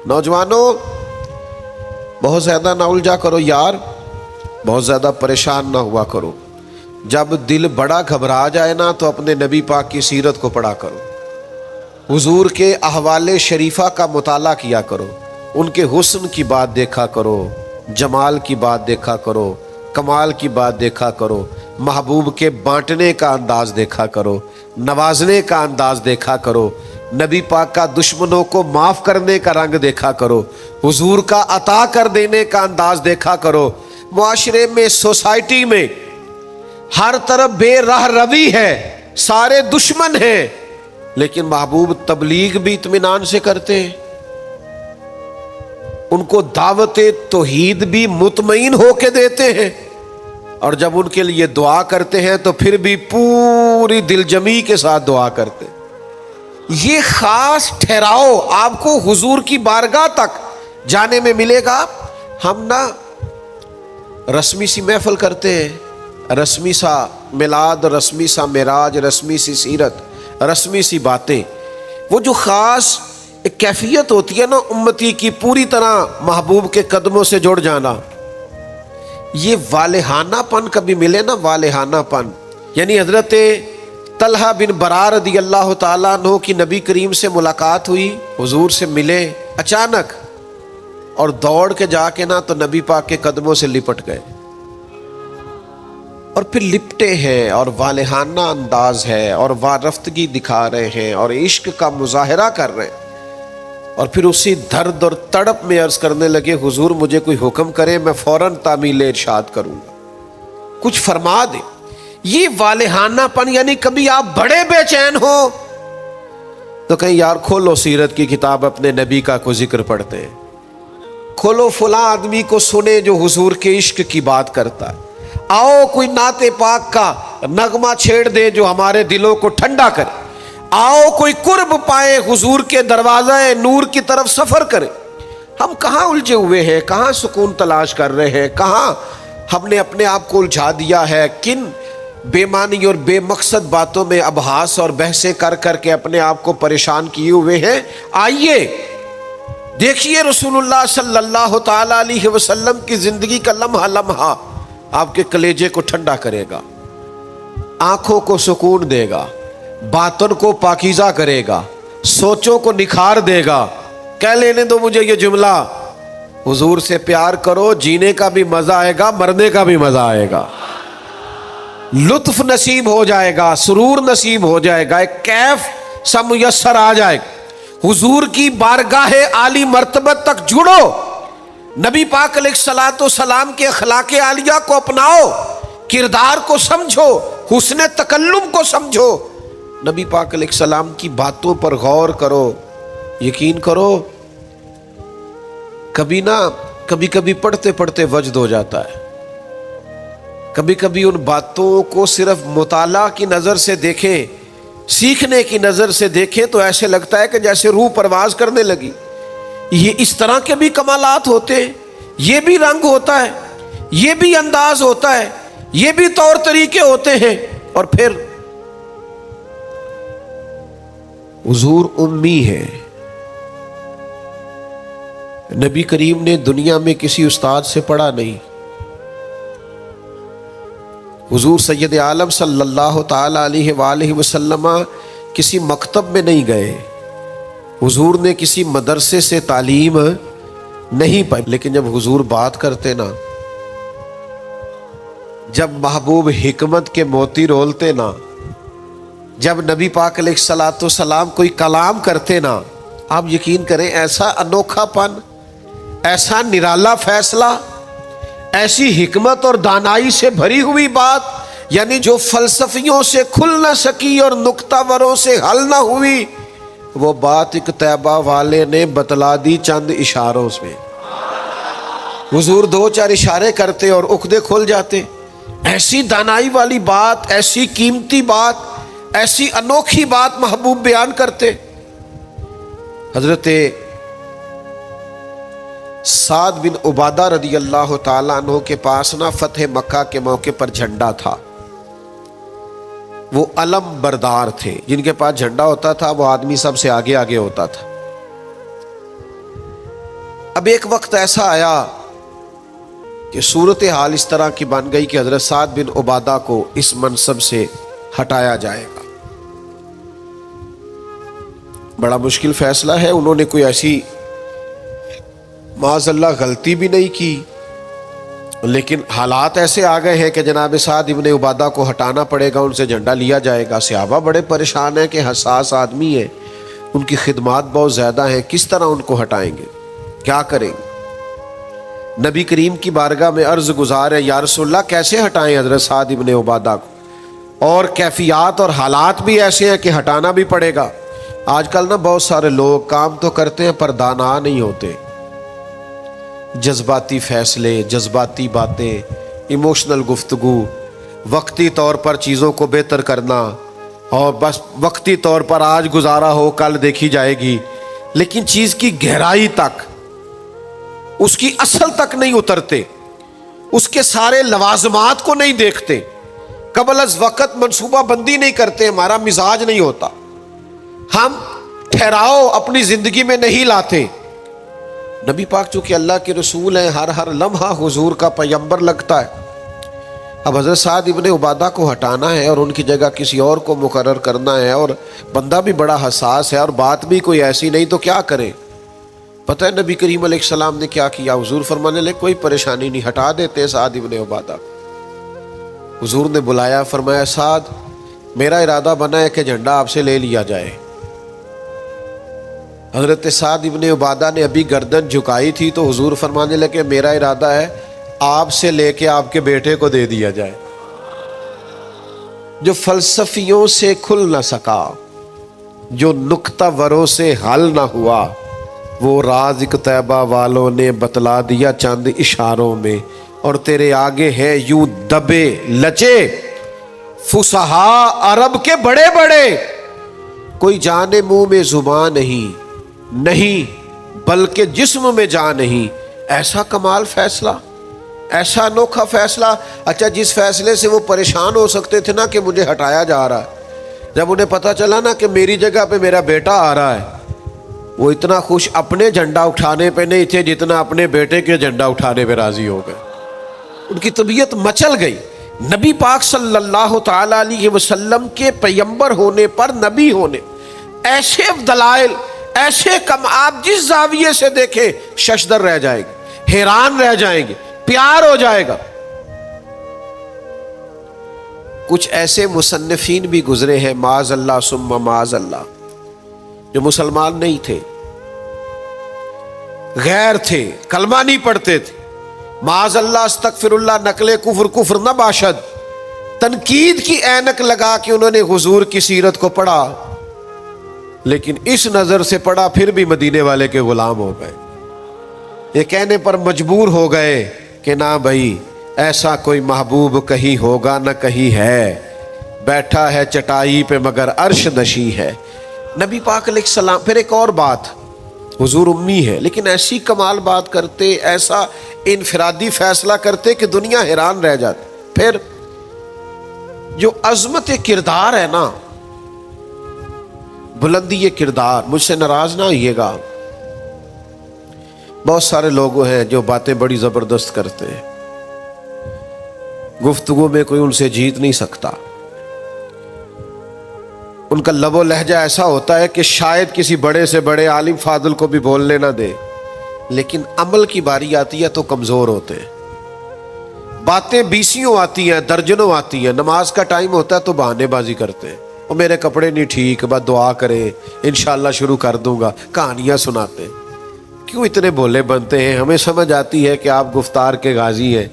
نوجوانوں بہت زیادہ نہ الجھا کرو یار، بہت زیادہ پریشان نہ ہوا کرو۔ جب دل بڑا گھبرا جائے نا تو اپنے نبی پاک کی سیرت کو پڑھا کرو، حضور کے احوال شریفہ کا مطالعہ کیا کرو، ان کے حسن کی بات دیکھا کرو، جمال کی بات دیکھا کرو، کمال کی بات دیکھا کرو، محبوب کے بانٹنے کا انداز دیکھا کرو، نوازنے کا انداز دیکھا کرو، نبی پاک کا دشمنوں کو معاف کرنے کا رنگ دیکھا کرو، حضور کا عطا کر دینے کا انداز دیکھا کرو۔ معاشرے میں، سوسائٹی میں ہر طرف بے راہ روی ہے، سارے دشمن ہیں، لیکن محبوب تبلیغ بھی اطمینان سے کرتے ہیں، ان کو دعوت توحید بھی مطمئن ہو کے دیتے ہیں، اور جب ان کے لیے دعا کرتے ہیں تو پھر بھی پوری دل جمی کے ساتھ دعا کرتے ہیں۔ یہ خاص ٹھہراؤ آپ کو حضور کی بارگاہ تک جانے میں ملے گا۔ ہم نا رسمی سی محفل کرتے ہیں، رسمی سا میلاد، رسمی سا معراج، رسمی سی سیرت، رسمی سی باتیں، وہ جو خاص ایک کیفیت ہوتی ہے نا امتی کی پوری طرح محبوب کے قدموں سے جڑ جانا، یہ والہانہ پن کبھی ملے نا، والہانہ پن، یعنی حضرت طلحہ بن برا رضی اللہ تعالیٰ عنہ کی نبی کریم سے ملاقات ہوئی، حضور سے ملے اچانک، اور دوڑ کے جا کے نا تو نبی پاک کے قدموں سے لپٹ گئے، اور پھر لپٹے ہیں اور والہانہ انداز ہے اور وارفتگی دکھا رہے ہیں اور عشق کا مظاہرہ کر رہے ہیں، اور پھر اسی درد اور تڑپ میں عرض کرنے لگے حضور مجھے کوئی حکم کرے میں فوراً تعمیل ارشاد کروں گا، کچھ فرما دے۔ یہ والہانہ پن، یعنی کبھی آپ بڑے بے چین ہو تو کہیں یار کھولو سیرت کی کتاب، اپنے نبی کا کوئی ذکر پڑھتے ہیں، کھولو فلاں آدمی کو سنے جو حضور کے عشق کی بات کرتا ہے، آؤ کوئی نعت پاک کا نغمہ چھیڑ دے جو ہمارے دلوں کو ٹھنڈا کرے، آؤ کوئی قرب پائے حضور کے دروازہ نور کی طرف سفر کرے۔ ہم کہاں الجھے ہوئے ہیں، کہاں سکون تلاش کر رہے ہیں، کہاں ہم نے اپنے آپ کو الجھا دیا ہے، کن بے معنی اور بے مقصد باتوں میں ابحاث اور بحثیں کر کر کے اپنے آپ کو پریشان کیے ہوئے ہیں۔ آئیے دیکھیے رسول اللہ صلی اللہ تعالی علیہ وسلم کی زندگی کا لمحہ لمحہ آپ کے کلیجے کو ٹھنڈا کرے گا، آنکھوں کو سکون دے گا، باطن کو پاکیزہ کرے گا، سوچوں کو نکھار دے گا۔ کہہ لینے دو مجھے یہ جملہ، حضور سے پیار کرو، جینے کا بھی مزہ آئے گا، مرنے کا بھی مزہ آئے گا، لطف نصیب ہو جائے گا، سرور نصیب ہو جائے گا، ایک کیف سا میسر آ جائے گا۔ حضور کی بارگاہ عالی مرتبت تک جڑو، نبی پاک علیہ الصلوۃ والسلام کے اخلاق عالیہ کو اپناؤ، کردار کو سمجھو، حسن تکلم کو سمجھو، نبی پاک علیہ السلام کی باتوں پر غور کرو۔ یقین کرو کبھی کبھی پڑھتے پڑھتے وجد ہو جاتا ہے، کبھی کبھی ان باتوں کو صرف مطالعہ کی نظر سے دیکھیں، سیکھنے کی نظر سے دیکھیں تو ایسے لگتا ہے کہ جیسے روح پرواز کرنے لگی۔ یہ اس طرح کے بھی کمالات ہوتے ہیں، یہ بھی رنگ ہوتا ہے، یہ بھی انداز ہوتا ہے، یہ بھی طور طریقے ہوتے ہیں۔ اور پھر حضور امی ہے، نبی کریم نے دنیا میں کسی استاد سے پڑھا نہیں، حضور سید عالم صلی اللہ تعالی علیہ وآلہ وسلم کسی مکتب میں نہیں گئے، حضور نے کسی مدرسے سے تعلیم نہیں پائی، لیکن جب حضور بات کرتے نا، جب محبوب حکمت کے موتی رولتے نا، جب نبی پاک علیہ الصلوۃ والسلام کوئی کلام کرتے نا، آپ یقین کریں ایسا انوکھا پن، ایسا نرالا فیصلہ، ایسی حکمت اور دانائی سے بھری ہوئی بات، یعنی جو فلسفیوں سے کھل نہ سکی اور نکتہ وروں سے حل نہ ہوئی، وہ بات ایک طیبہ والے نے بتلا دی چند اشاروں میں۔ حضور دو چار اشارے کرتے اور عقدے کھل جاتے۔ ایسی دانائی والی بات، ایسی قیمتی بات، ایسی انوکھی بات محبوب بیان کرتے۔ حضرت سعد بن عبادہ رضی اللہ تعالیٰ عنہ کے پاس نا فتح مکہ کے موقع پر جھنڈا تھا، وہ علم بردار تھے، جن کے پاس جھنڈا ہوتا تھا وہ آدمی سب سے آگے آگے ہوتا تھا۔ اب ایک وقت ایسا آیا کہ صورتحال اس طرح کی بن گئی کہ حضرت سعد بن عبادہ کو اس منصب سے ہٹایا جائے گا۔ بڑا مشکل فیصلہ ہے، انہوں نے کوئی ایسی معاذ اللہ غلطی بھی نہیں کی، لیکن حالات ایسے آ گئے ہیں کہ جناب سعد ابن عبادہ کو ہٹانا پڑے گا، ان سے جھنڈا لیا جائے گا۔ صحابہ بڑے پریشان ہیں کہ حساس آدمی ہے، ان کی خدمات بہت زیادہ ہیں، کس طرح ان کو ہٹائیں گے، کیا کریں گے؟ نبی کریم کی بارگاہ میں عرض گزار ہے، یا رسول اللہ کیسے ہٹائیں حضرت سعد ابن عبادہ کو؟ اور کیفیات اور حالات بھی ایسے ہیں کہ ہٹانا بھی پڑے گا۔ آج کل نا بہت سارے لوگ کام تو کرتے ہیں پر دانا نہیں ہوتے، جذباتی فیصلے، جذباتی باتیں، ایموشنل گفتگو، وقتی طور پر چیزوں کو بہتر کرنا، اور بس وقتی طور پر آج گزارا ہو کل دیکھی جائے گی، لیکن چیز کی گہرائی تک، اس کی اصل تک نہیں اترتے، اس کے سارے لوازمات کو نہیں دیکھتے، قبل از وقت منصوبہ بندی نہیں کرتے۔ ہمارا مزاج نہیں ہوتا، ہم ٹھہراؤ اپنی زندگی میں نہیں لاتے۔ نبی پاک چونکہ اللہ کے رسول ہیں، ہر لمحہ حضور کا پیغمبر لگتا ہے۔ اب حضرت سعد ابن عبادہ کو ہٹانا ہے اور ان کی جگہ کسی اور کو مقرر کرنا ہے، اور بندہ بھی بڑا حساس ہے اور بات بھی کوئی ایسی نہیں، تو کیا کریں؟ پتہ ہے نبی کریم علیہ السلام نے کیا کیا؟ حضور فرمانے لگے کوئی پریشانی نہیں، ہٹا دیتے سعد ابن عبادہ۔ حضور نے بلایا، فرمایا سعد میرا ارادہ بنا ہے کہ جھنڈا آپ سے لے لیا جائے۔ حضرت سعد ابن عبادہ نے ابھی گردن جھکائی تھی تو حضور فرمانے لگے میرا ارادہ ہے آپ سے لے کے آپ کے بیٹے کو دے دیا جائے۔ جو فلسفیوں سے کھل نہ سکا، جو نکتہ وروں سے حل نہ ہوا، وہ راز ایک طیبہ والوں نے بتلا دیا چند اشاروں میں، اور تیرے آگے ہے یوں دبے لچے فصحاء عرب کے بڑے بڑے، کوئی جانے منہ میں زبان نہیں بلکہ جسم میں جان نہیں۔ ایسا کمال فیصلہ، ایسا انوکھا فیصلہ۔ اچھا جس فیصلے سے وہ پریشان ہو سکتے تھے نا کہ مجھے ہٹایا جا رہا ہے، جب انہیں پتہ چلا نا کہ میری جگہ پہ میرا بیٹا آ رہا ہے، وہ اتنا خوش اپنے جھنڈا اٹھانے پہ نہیں تھے جتنا اپنے بیٹے کے جھنڈا اٹھانے پہ راضی ہو گئے۔ ان کی طبیعت مچل گئی۔ نبی پاک صلی اللہ تعالی علیہ وسلم کے پیغمبر ہونے پر، نبی ہونے، ایسے دلائل، ایسے کم، آپ جس زاویے سے دیکھیں ششدر رہ جائے گے، حیران رہ جائیں گے، پیار ہو جائے گا۔ کچھ ایسے مصنفین بھی گزرے ہیں معاذ اللہ ثم معاذ اللہ، جو مسلمان نہیں تھے، غیر تھے، کلمہ نہیں پڑھتے تھے، معاذ اللہ استغفر اللہ، نقل کفر نہ باشد، تنقید کی اینک لگا کے انہوں نے حضور کی سیرت کو پڑھا، لیکن اس نظر سے پڑھا پھر بھی مدینے والے کے غلام ہو گئے۔ یہ کہنے پر مجبور ہو گئے کہ نہ بھائی ایسا کوئی محبوب کہیں ہوگا نہ کہیں ہے، بیٹھا ہے چٹائی پہ مگر عرش نشیں ہے۔ نبی پاک علیہ السلام، پھر ایک اور بات، حضور امی ہے لیکن ایسی کمال بات کرتے، ایسا انفرادی فیصلہ کرتے کہ دنیا حیران رہ جاتی۔ پھر جو عظمت کردار ہے نا، بلندی کردار، مجھ سے ناراض نہ ہوئیے گا، بہت سارے لوگ ہیں جو باتیں بڑی زبردست کرتے ہیں، گفتگو میں کوئی ان سے جیت نہیں سکتا، ان کا لب و لہجہ ایسا ہوتا ہے کہ شاید کسی بڑے سے بڑے عالم فاضل کو بھی بولنے نہ دے، لیکن عمل کی باری آتی ہے تو کمزور ہوتے ہیں، باتیں بیسیوں آتی ہیں، درجنوں آتی ہیں، نماز کا ٹائم ہوتا ہے تو بہانے بازی کرتے ہیں، وہ میرے کپڑے نہیں ٹھیک، بس دعا کریں انشاءاللہ شروع کر دوں گا، کہانیاں سناتے ہیں۔ کیوں اتنے بھولے بنتے ہیں؟ ہمیں سمجھ آتی ہے کہ آپ گفتار کے غازی ہیں،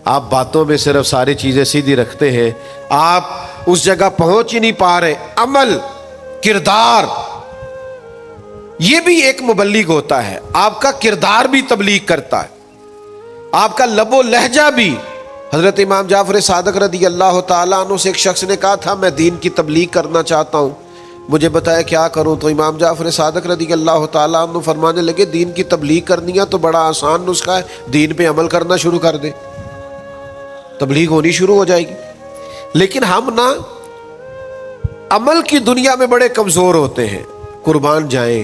آپ باتوں میں صرف ساری چیزیں سیدھی رکھتے ہیں، آپ اس جگہ پہنچ ہی نہیں پا رہے۔ عمل، کردار، یہ بھی ایک مبلغ ہوتا ہے، آپ کا کردار بھی تبلیغ کرتا ہے، آپ کا لب و لہجہ بھی۔ حضرت امام جعفر صادق رضی اللہ تعالیٰ عنہ سے ایک شخص نے کہا تھا میں دین کی تبلیغ کرنا چاہتا ہوں، مجھے بتایا کیا کروں؟ تو امام جعفر صادق رضی اللہ تعالیٰ عنہ فرمانے لگے دین کی تبلیغ کرنی ہے تو بڑا آسان نسخہ ہے، دین پہ عمل کرنا شروع کر دے، تبلیغ ہونی شروع ہو جائے گی۔ لیکن ہم نا عمل کی دنیا میں بڑے کمزور ہوتے ہیں، قربان جائیں،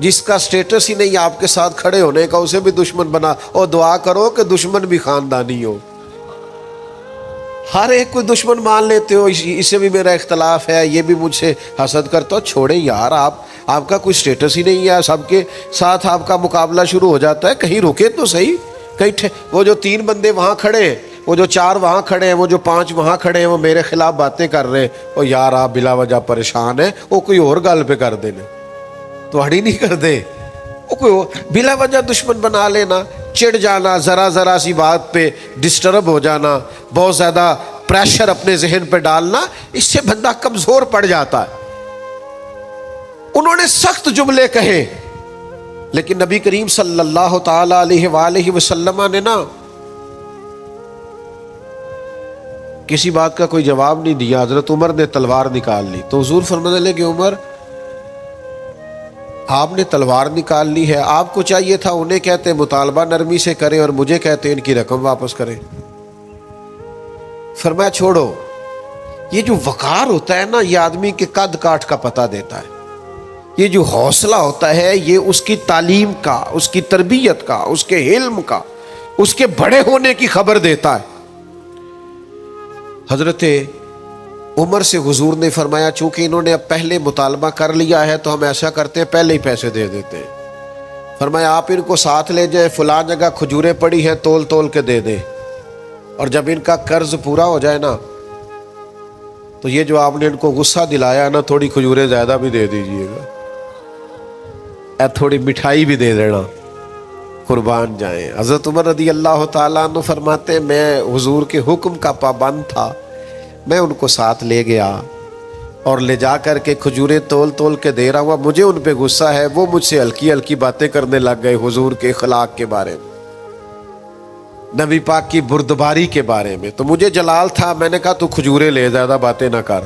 جس کا سٹیٹس ہی نہیں آپ کے ساتھ کھڑے ہونے کا اسے بھی دشمن بنا، اور دعا کرو کہ دشمن بھی خاندانی ہو۔ ہر ایک کو دشمن مان لیتے ہو، اسے بھی میرا اختلاف ہے، یہ بھی مجھ سے حسد کرتا ہو۔ چھوڑیں یار، آپ کا کوئی سٹیٹس ہی نہیں ہے، سب کے ساتھ آپ کا مقابلہ شروع ہو جاتا ہے۔ کہیں رکے تو صحیح، کہیں وہ جو 3 بندے وہاں کھڑے ہیں، وہ جو 4 وہاں کھڑے ہیں، وہ جو 5 وہاں کھڑے ہیں، وہ میرے خلاف باتیں کر رہے ہیں، اور یار آپ بلا وجہ پریشان ہیں، وہ کوئی اور گل پہ کر دینے تو ہڑی نہیں کر دے، وہ کوئی بلا وجہ دشمن بنا لینا، چڑ جانا، ذرا سی بات پہ ڈسٹرب ہو جانا، بہت زیادہ پریشر اپنے ذہن پہ ڈالنا، اس سے بندہ کمزور پڑ جاتا ہے۔ انہوں نے سخت جملے کہے، لیکن نبی کریم صلی اللہ تعالی علیہ وآلہ وسلم نے نا کسی بات کا کوئی جواب نہیں دیا۔ حضرت عمر نے تلوار نکال لی تو حضور فرمانے لگے، عمر آپ نے تلوار نکال لی ہے، آپ کو چاہیے تھا انہیں کہتے مطالبہ نرمی سے کریں اور مجھے کہتے ان کی رقم واپس کریں۔ فرمایا چھوڑو، یہ جو وقار ہوتا ہے نا، یہ آدمی کے قد کاٹ کا پتہ دیتا ہے۔ یہ جو حوصلہ ہوتا ہے، یہ اس کی تعلیم کا، اس کی تربیت کا، اس کے علم کا، اس کے بڑے ہونے کی خبر دیتا ہے۔ حضرت عمر سے حضور نے فرمایا چونکہ انہوں نے اب پہلے مطالبہ کر لیا ہے تو ہم ایسا کرتے ہیں پہلے ہی پیسے دے دیتے ہیں۔ فرمایا آپ ان کو ساتھ لے جائیں، فلاں جگہ کھجوریں پڑی ہیں، تول تول کے دے دیں، اور جب ان کا قرض پورا ہو جائے نا تو یہ جو آپ نے ان کو غصہ دلایا نا، تھوڑی کھجوریں زیادہ بھی دے دیجئے گا، تھوڑی مٹھائی بھی دے دینا، قربان جائیں۔ حضرت عمر رضی اللہ تعالیٰ عنہ فرماتے ہیں میں حضور کے حکم کا پابند تھا، میں ان کو ساتھ لے گیا اور لے جا کر کے کھجوریں تول تول کے دے رہا ہوا، مجھے ان پہ غصہ ہے، وہ مجھ سے ہلکی ہلکی باتیں کرنے لگ گئے حضور کے اخلاق کے بارے میں، نبی پاک کی بردباری کے بارے میں۔ تو مجھے جلال تھا، میں نے کہا تو کھجوریں لے، زیادہ باتیں نہ کر۔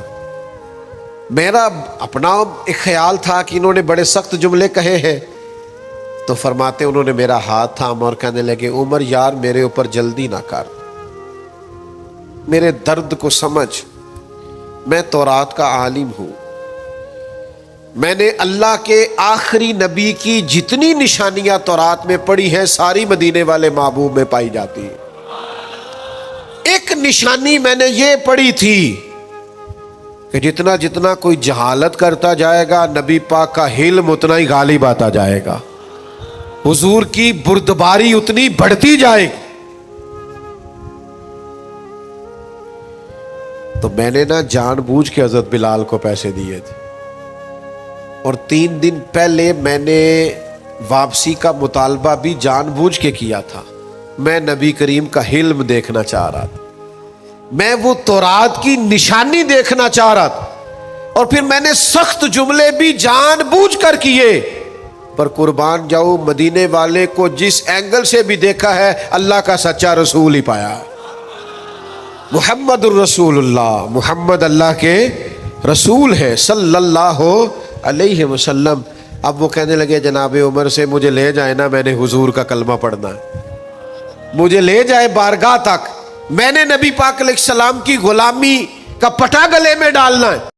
میرا اپنا ایک خیال تھا کہ انہوں نے بڑے سخت جملے کہے ہیں، تو فرماتے انہوں نے میرا ہاتھ تھاما اور کہنے لگے عمر یار میرے اوپر جلدی نہ کر، میرے درد کو سمجھ، میں تورات کا عالم ہوں، میں نے اللہ کے آخری نبی کی جتنی نشانیاں تورات میں پڑھی ہیں ساری مدینے والے محبوب میں پائی جاتی ہیں۔ ایک نشانی میں نے یہ پڑھی تھی کہ جتنا جتنا کوئی جہالت کرتا جائے گا نبی پاک کا علم اتنا ہی غالب آتا جائے گا، حضور کی بردباری اتنی بڑھتی جائے گی۔ تو میں نے نا جان بوجھ کے حضرت بلال کو پیسے دیے تھے، اور 3 دن پہلے میں نے واپسی کا مطالبہ بھی جان بوجھ کے کیا تھا۔ میں نبی کریم کا علم دیکھنا چاہ رہا تھا، میں وہ تورات کی نشانی دیکھنا چاہ رہا تھا، اور پھر میں نے سخت جملے بھی جان بوجھ کر کیے، پر قربان جاؤ مدینے والے کو جس اینگل سے بھی دیکھا ہے اللہ کا سچا رسول ہی پایا ہے، محمد الرسول اللہ، محمد اللہ کے رسول ہے صلی اللہ علیہ وسلم۔ اب وہ کہنے لگے جناب عمر سے مجھے لے جائے نا، میں نے حضور کا کلمہ پڑھنا ہے، مجھے لے جائے بارگاہ تک، میں نے نبی پاک علیہ السلام کی غلامی کا پٹا گلے میں ڈالنا ہے۔